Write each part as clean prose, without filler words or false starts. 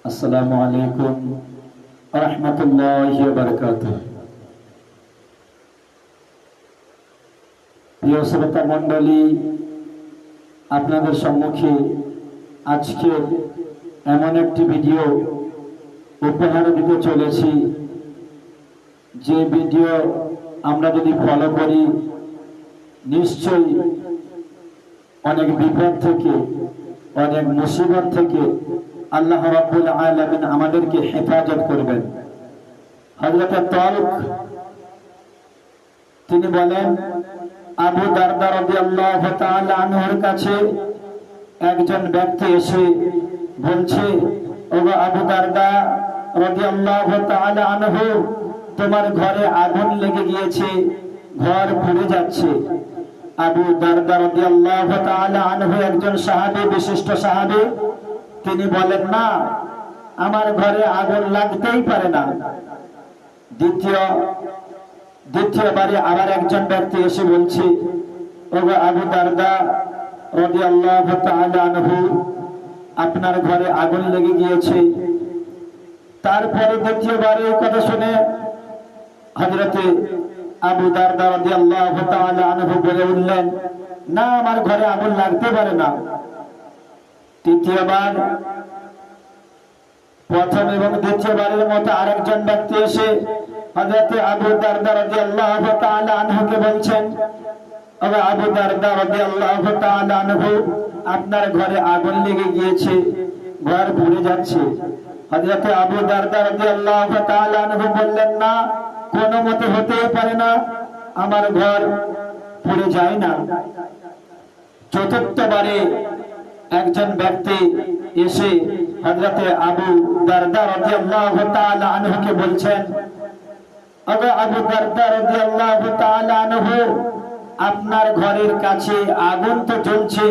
আসসালামু আলাইকুম ওয়া রাহমাতুল্লাহি ওয়া বারাকাতুহু। প্রিয় শ্রোতা মণ্ডলী, আপনাদের সম্মুখে আজকে এমন একটি ভিডিও উপহার দিতে চলেছি, যে ভিডিও আমরা যদি ফলো করি নিশ্চয়ই অনেক বিপদ থেকে, অনেক মুসিবত থেকে আল্লাহ রাব্বুল আলামিন আমাদেরকে হেফাজত করবেন। হযরত তালক তিনি বলেন, আবু দারদা রাদিয়াল্লাহু তাআলা আনহুর কাছে একজন ব্যক্তি এসে বলছে, ওগো আবু দারদা রাদিয়াল্লাহু তাআলা আনহু, তোমার ঘরে আগুন লেগে গিয়েছে, ঘর পুড়ে যাচ্ছে। আবু দারদা রাদিয়াল্লাহু তাআলা আনহু একজন সাহাবী, বিশিষ্ট সাহাবী। তিনি বলেন, না, আমার ঘরে আগুন লাগতেই পারে না। দ্বিতীয়বারে আবার একজন ব্যক্তি এসে বলছে, ওগো আবু দারদা রাদিয়াল্লাহু তাআলা আনহু, আপনার ঘরে আগুন লেগে গিয়েছে। তারপরে দ্বিতীয়বার এই কথা শুনে হযরতে আবু দারদা রাদিয়াল্লাহু তাআলা আনহু বলে উঠলেন, না, আমার ঘরে আগুন লাগতে পারে না। তৃতীয়বার, প্রথম এবং দ্বিতীয়বারের মতো আরেকজন ব্যক্তি এসে হযরতে আবু দারদা রাদিয়াল্লাহু তাআলা আনহুকে বলছেন, ওগো আবু দারদা রাদিয়াল্লাহু তাআলা আনহু, আপনার ঘরে আগুন লেগে গিয়েছে, ঘর পুড়ে যাচ্ছে। হযরতে আবু দারদা রাদিয়াল্লাহু তাআলা আনহু বললেন, না, কোনো মতে হতেই পারে না, আমার ঘর পুড়ে যায় না। চতুর্থবারে একজন ব্যক্তি এসে হযরতে আবু দারদা রাদিয়াল্লাহু তাআলা আনহুকে বলছেন, ওগো আবু দারদা রাদিয়াল্লাহু তাআলা আনহু, আপনার ঘরের কাছে আগুন তো জ্বলছে,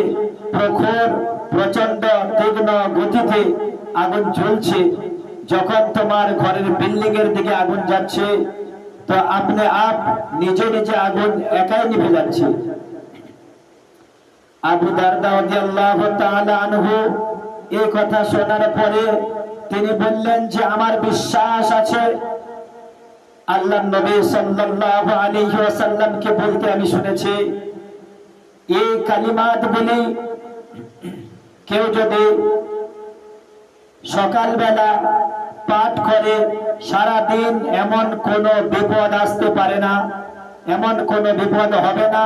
প্রখর প্রচন্ড তীক্ষ্ণ গতিতে আগুন জ্বলছে। যখন তোমার ঘরের বিল্ডিং এর দিকে আগুন যাচ্ছে, তো আপনি নিজে নিজে আগুন একাই নিভে যাচ্ছে। আবু দারদা রাদিয়াল্লাহু তাআলা আনহু এই কথা শোনার পরে তিনি বললেন যে, আমার বিশ্বাস আছে, আল্লাহর নবী সাল্লাল্লাহু আলাইহি ওয়াসাল্লামকে বলতে আমি শুনেছি, এই কালিমাত বলে কেউ যদি সকালবেলা পাঠ করে, সারা দিন এমন কোন বিপদ আসতে পারে না, এমন কোন বিপদ হবে না,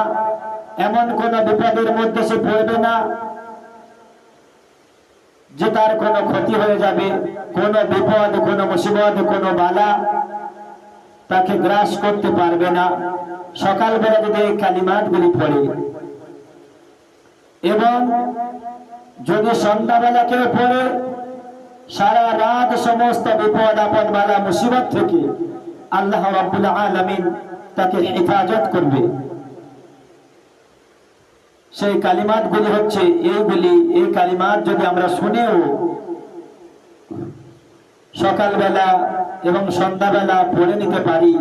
এমন কোন বিপদের মধ্যে সে পড়বে না যে তার কোনো ক্ষতি হয়ে যাবে। কোন বিপদ, কোন মুসিবত, কোন বালা তাকে গ্রাস করতে পারবে না সকালবেলা যদি এই কালিমাতগুলি পড়ে। এবং যদি সন্ধ্যাবেলা কেউ পড়ে, সারা রাত সমস্ত বিপদ আপদ বালা মুসিবত থেকে আল্লাহ রাব্বুল আলামিন তাকে হেফাজত করবে। সেই কালিমাত গুলি হচ্ছে এইগুলি। এই কালিমাত যদি আমরা শুনেও সকালবেলা এবং সন্ধ্যাবেলা পড়ে নিতে পারি,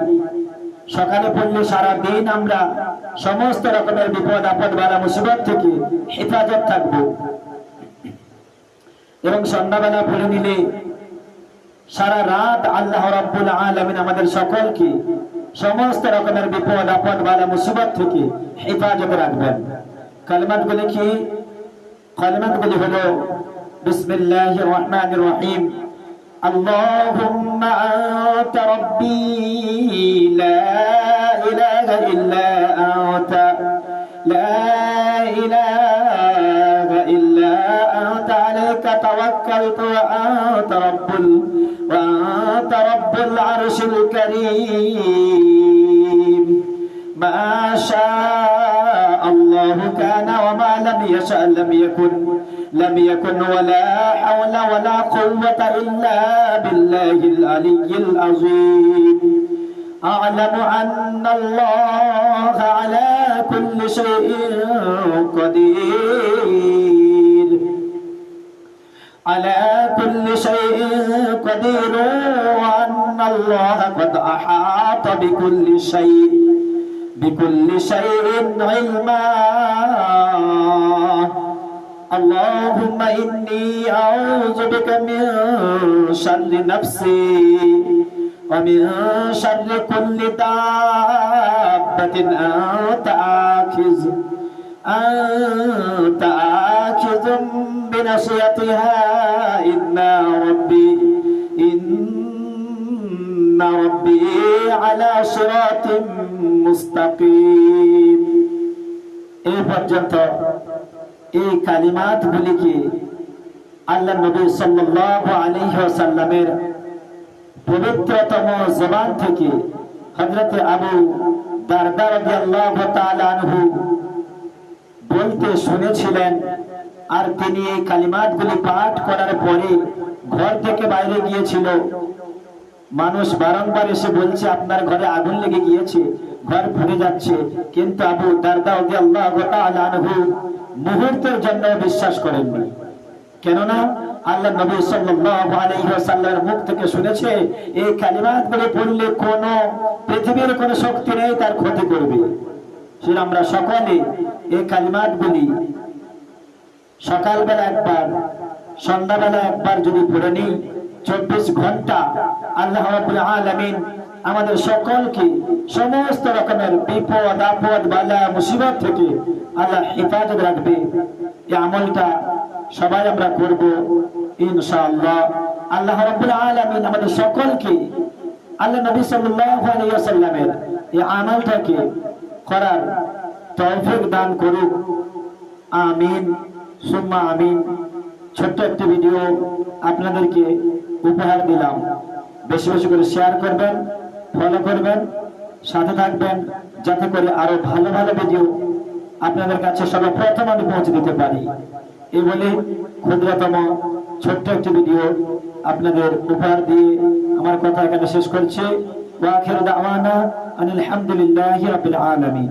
সকালে পড়লে সারা দিন আমরা সমস্ত রকমের বিপদ আপদ বালা মুসিবত থেকে হেফাজত থাকব। এবং সন্ধ্যাবেলা পড়ে নিলে সারা রাত আল্লাহ রাব্বুল আলামিন আমাদের সকলকে সমস্ত রকমের বিপদ আপদ বালা মুসিবত থেকে হেফাজত রাখবেন। কালিমাতগুলি কি? কালিমাতগুলি হলো, বিসমিল্লাহির রহমানির রহিম, আল্লাহুম্মা আনতা রাব্বী লা ইলাহা ইল্লা আনতা, লা ইলাহা ইল্লা আনতা আলাইকা তাওয়াক্কালতু ওয়া আনতা রাব্বুল আরশিল কারীম, মা শাআ আল্লাহু কানা ওয়া মা লাম ইয়াশা لم يكن ولا حول ولا قوة إلا بالله العلي العظيم. أعلم أن الله على كل شيء قدير، على كل شيء قدير، وأن الله قد أحاط بكل شيء علما. اللهم إني أعوذ بك من شر نفسي ومن شر كل دابة أنت آخذ بناصيتها إن ربي على صراط مستقيم। এই পর্যন্ত এই কালিমাত গুলিকে আল্লাহ নবী সাল্লাল্লাহু আলাইহি ওয়াসাল্লামের পবিত্রতম জবান থেকে হযরত আবু দারদা রাদিয়াল্লাহু তাআলা আনহু বলতে শুনেছিলেন। আর তিনি এই কালিমাতগুলি পাঠ করার পরে ঘর থেকে বাইরে গিয়েছিল। মানুষ বারংবার এসে বলছে আপনার ঘরে আগুন লেগে গিয়েছে, ঘর পুড়ে যাচ্ছে, কিন্তু আবু দারদা রাদিয়াল্লাহু তাআলা আনহু মুহূর্তের জন্য বিশ্বাস করেননি। কেননা আল্লাহ নবী সাল্লাল্লাহু আলাইহি ওয়াসাল্লামের মুখ থেকে শুনেছে এই কালিমাতগুলি পড়লে কোনো পৃথিবীর কোনো শক্তি নেই তার ক্ষতি করবে। সেটা আমরা সকলে এই কালিমাতগুলি সকালবেলা একবার, সন্ধ্যাবেলা একবার যদি পড়ে নিই, 24 ঘন্টা আল্লাহ রাব্বুল আলামিন আমাদের সকলকে সমস্ত রকমের বিপদ আপদ বালা মুসিবত থেকে আল্লাহ হেফাজত রাখবে। এই আমলটা সবাই আমরা করব ইনশাআল্লাহ। আল্লাহ রাব্বুল আলামিন আমাদের সকলকে আল্লাহ নবী সাল্লাল্লাহু আলাইহি ওয়াসাল্লামের এই আমলটাকে করার তৌফিক দান করুক, আমিন সুম্মা আমিন। ছোট্ট একটি ভিডিও আপনাদেরকে উপহার দিলাম, বেশি বেশি করে শেয়ার করবেন, ফলো করবেন, সাথে থাকবেন, যাতে করে আরো ভালো ভালো ভিডিও আপনাদের কাছে সর্বপ্রথম আমি পৌঁছে দিতে পারি। এই বলে ক্ষুদ্রতম ছোট্ট একটি ভিডিও আপনাদের উপহার দিয়ে আমার কথা এখানে শেষ করছি। ওয়া আখিরু দাওয়ানা আনিল হামদুলিল্লাহি রাব্বিল আলামিন।